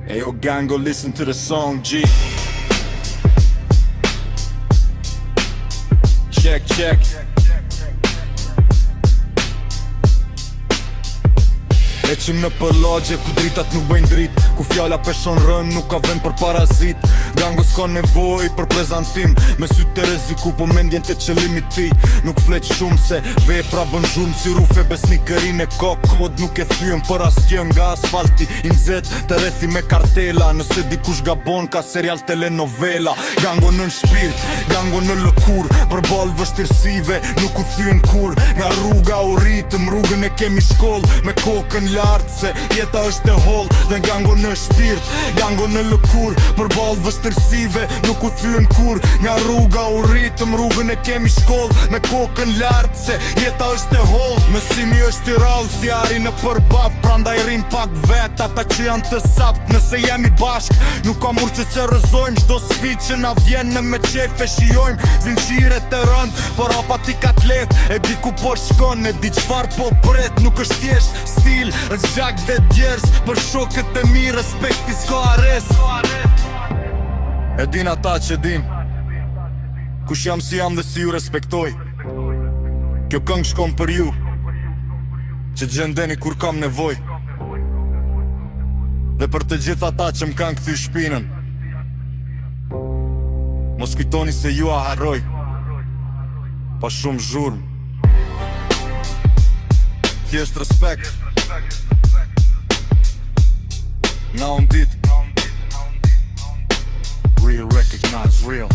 Hey yo gang, go listen to the song, G. Check, check. Eqim në pëllagje ku dritat nuk bëjnë drit, ku fjalla peshon rën nuk ka vend për parazit. Gango s'ka nevoj për prezantim, me sy të reziku po mendjen të qëllimit ti. Nuk fleq shumë se vepra bën zhurmë si rufe besnikërin e kod nuk e thyën për asgjë nga asfalti i nxet të rethi me kartela. Nëse dikush gabon ka serial telenovela. Gango në shpirt, gango në lëkur, për ball vështirësive nuk u thyen kur. Nga rruga u ritëm, rrugën e kemi shkoll, me kokën lartë se jeta është e holl. Dhe gango në shpirt, gango në lëkur, për ball vështirësive nuk u thyen kur. Nga rruga u ritëm, rrugën e kemi shkoll, me kokën lartë se jeta është e holl. Mësimi është i rallë si ari në përbap, prandaj rrim pak vet ata që janë të sapt. Nëse jemi bashk, nuk ka mur që të rëzojmë, çdo sfidë që na vjen në me qef e shijojmë. Zinxhiret e rënd, por apati katlet, e di ku po shkon, e di çfarë po pret. Nuk është thjesht stil, është gjak dhe djers, për shokët e mi respekti s'ka ares. E din ata që din kush jam si jam dhe si ju respektoj. Kjo këngë shkon për ju që gjendeni kur kam nevoj, dhe për të gjithë ata që m'kan kthy shpinën. Mos kujtoni se ju a harroj pa shumë zhurmë. Thjesht respekt. Now I'm dit. Real recognize real.